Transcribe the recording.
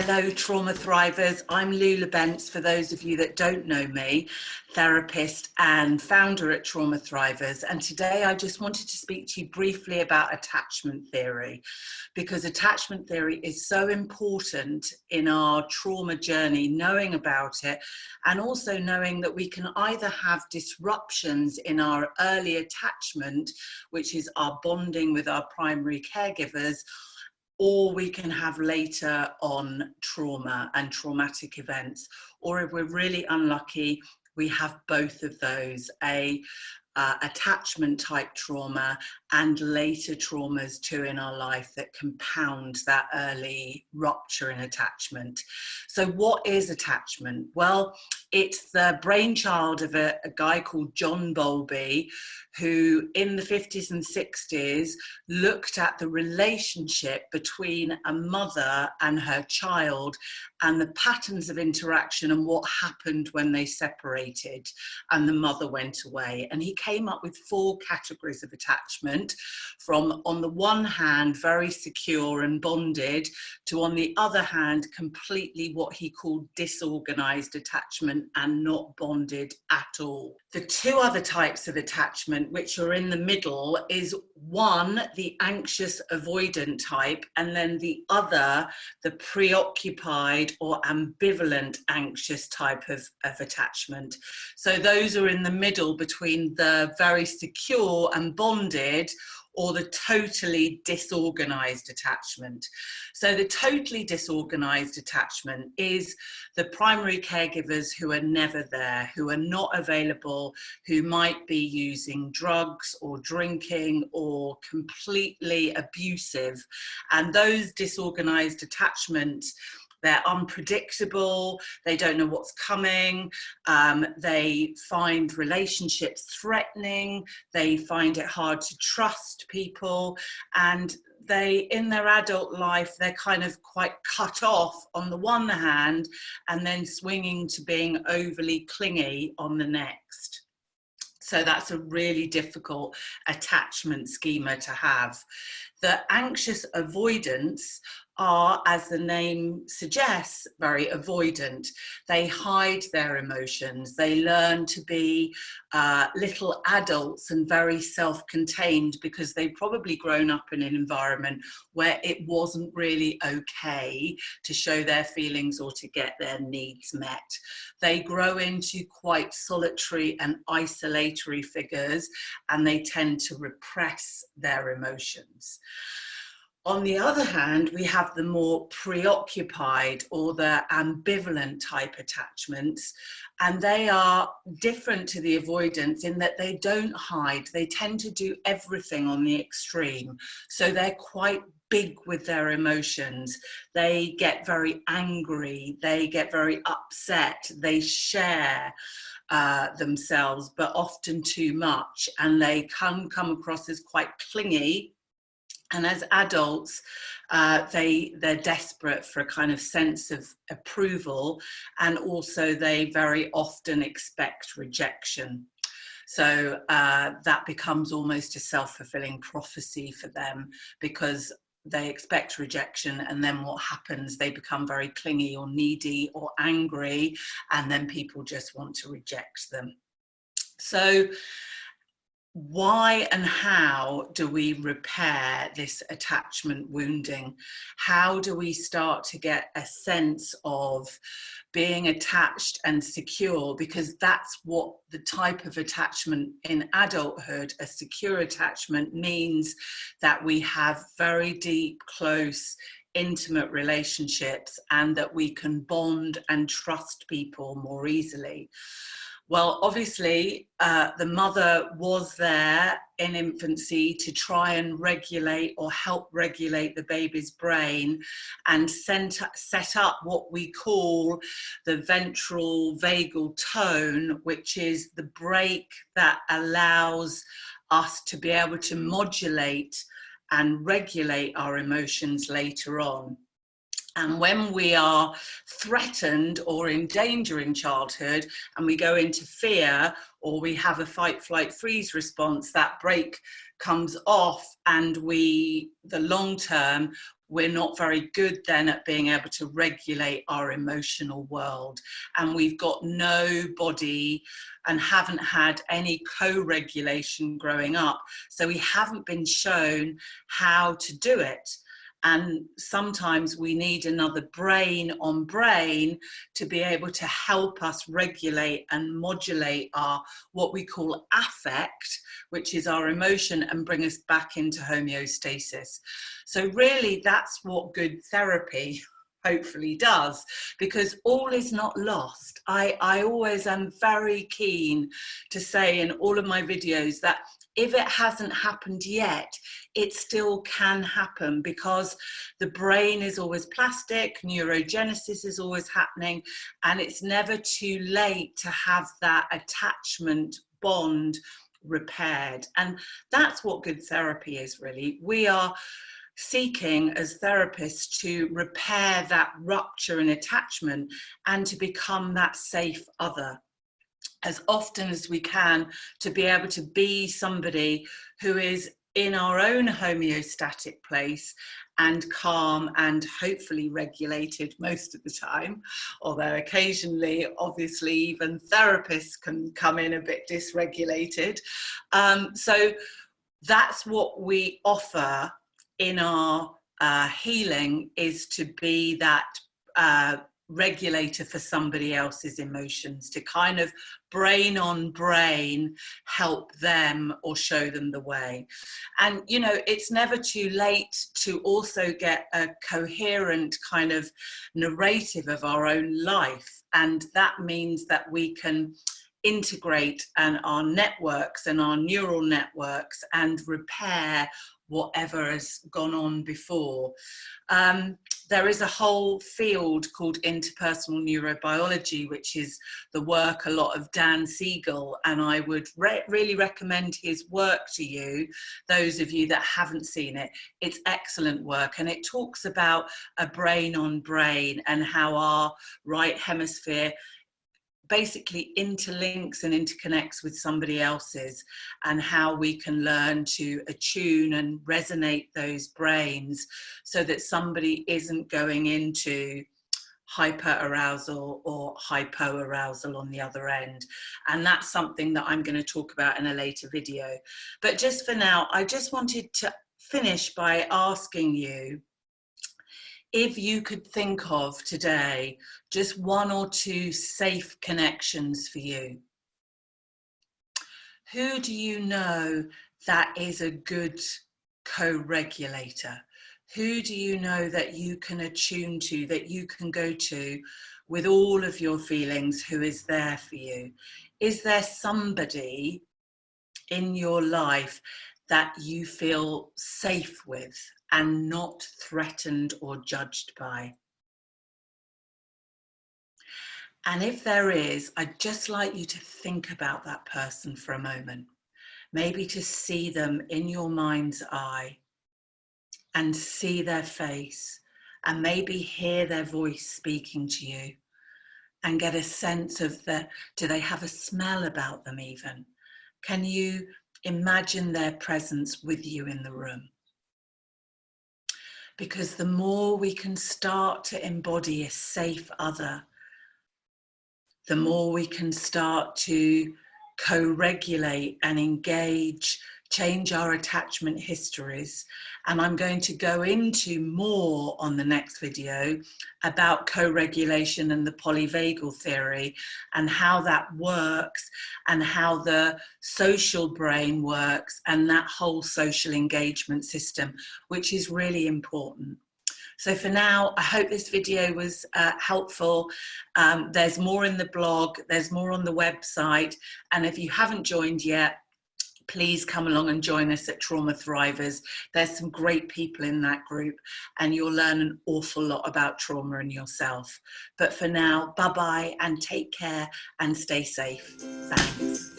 Hello, Trauma Thrivers. I'm Lula Bents, for those of you that don't know me, therapist and founder at Trauma Thrivers. And today I just wanted to speak to you briefly about attachment theory, because attachment theory is so important in our trauma journey, knowing about it, and also knowing that we can either have disruptions in our early attachment, which is our bonding with our primary caregivers, or we can have later on trauma and traumatic events. Or if we're really unlucky, we have both of those, attachment type trauma and later traumas too in our life that compound that early rupture in attachment. So what is attachment? Well, it's the brainchild of a guy called John Bowlby, who in the 50s and 60s looked at the relationship between a mother and her child and the patterns of interaction and what happened when they separated and the mother went away. And he came up with 4 categories of attachment, from on the one hand very secure and bonded, to on the other hand completely what he called disorganized attachment and not bonded at all. The 2 other types of attachment which are in the middle is one, the anxious avoidant type, and then the other, the preoccupied or ambivalent anxious type of attachment. So those are in the middle between the very secure and bonded or the totally disorganized attachment. So the totally disorganized attachment is the primary caregivers who are never there, who are not available, who might be using drugs or drinking or completely abusive. And those disorganized attachments, they're unpredictable, they don't know what's coming, they find relationships threatening, they find it hard to trust people, and they, in their adult life, they're kind of quite cut off on the one hand and then swinging to being overly clingy on the next. So that's a really difficult attachment schema to have. The anxious avoidants are, as the name suggests, very avoidant. They hide their emotions. They learn to be little adults and very self-contained because they've probably grown up in an environment where it wasn't really okay to show their feelings or to get their needs met. They grow into quite solitary and isolatory figures, and they tend to repress their emotions. On the other hand, we have the more preoccupied or the ambivalent type attachments, and they are different to the avoidance in that they don't hide. They tend to do everything on the extreme. So they're quite big with their emotions. They get very angry, they get very upset, they share themselves, but often too much, and they can come across as quite clingy. And as adults, they're desperate for a kind of sense of approval, and also they very often expect rejection. So that becomes almost a self-fulfilling prophecy for them, because they expect rejection, and then what happens? They become very clingy or needy or angry, and then people just want to reject them. So why and how do we repair this attachment wounding? How do we start to get a sense of being attached and secure? Because that's what the type of attachment in adulthood, a secure attachment, means that we have very deep, close, intimate relationships, and that we can bond and trust people more easily. Well, obviously, the mother was there in infancy to try and regulate or help regulate the baby's brain and set up what we call the ventral vagal tone, which is the brake that allows us to be able to modulate and regulate our emotions later on. And when we are threatened or in danger in childhood and we go into fear, or we have a fight, flight, freeze response, that brake comes off, and the long term, we're not very good then at being able to regulate our emotional world. And we've got no body and haven't had any co-regulation growing up. So we haven't been shown how to do it. And sometimes we need another brain on brain to be able to help us regulate and modulate our what we call affect, which is our emotion, and bring us back into homeostasis. So really, that's what good therapy hopefully does, because all is not lost. I always am very keen to say in all of my videos that if it hasn't happened yet, it still can happen, because the brain is always plastic, neurogenesis is always happening, and it's never too late to have that attachment bond repaired. And that's what good therapy is, really. We are seeking as therapists to repair that rupture in attachment and to become that safe other as often as we can, to be able to be somebody who is in our own homeostatic place and calm and hopefully regulated most of the time, although occasionally, obviously, even therapists can come in a bit dysregulated. So that's what we offer in our healing, is to be that regulator for somebody else's emotions, to kind of brain on brain help them or show them the way. And you know, it's never too late to also get a coherent kind of narrative of our own life, and that means that we can integrate our networks and our neural networks and repair whatever has gone on before. There is a whole field called interpersonal neurobiology, which is the work a lot of Dan Siegel, and I would really recommend his work to you, those of you that haven't seen it. It's excellent work, and it talks about a brain on brain and how our right hemisphere basically interlinks and interconnects with somebody else's, and how we can learn to attune and resonate those brains so that somebody isn't going into hyper-arousal or hypo-arousal on the other end. And that's something that I'm going to talk about in a later video. But just for now, I just wanted to finish by asking you, if you could think of today just one or two safe connections for you. Who do you know that is a good co-regulator? Who do you know that you can attune to, that you can go to with all of your feelings, who is there for you? Is there somebody in your life that you feel safe with and not threatened or judged by? And if there is, I'd just like you to think about that person for a moment, maybe to see them in your mind's eye and see their face, and maybe hear their voice speaking to you, and get a sense of do they have a smell about them even? Can you imagine their presence with you in the room? Because the more we can start to embody a safe other, the more we can start to co-regulate and engage, change our attachment histories. And I'm going to go into more on the next video about co-regulation and the polyvagal theory, and how that works, and how the social brain works, and that whole social engagement system, which is really important. So for now, I hope this video was helpful. There's more in the blog, there's more on the website. And if you haven't joined yet, please come along and join us at Trauma Thrivers. There's some great people in that group, and you'll learn an awful lot about trauma and yourself. But for now, bye-bye, and take care and stay safe. Thanks.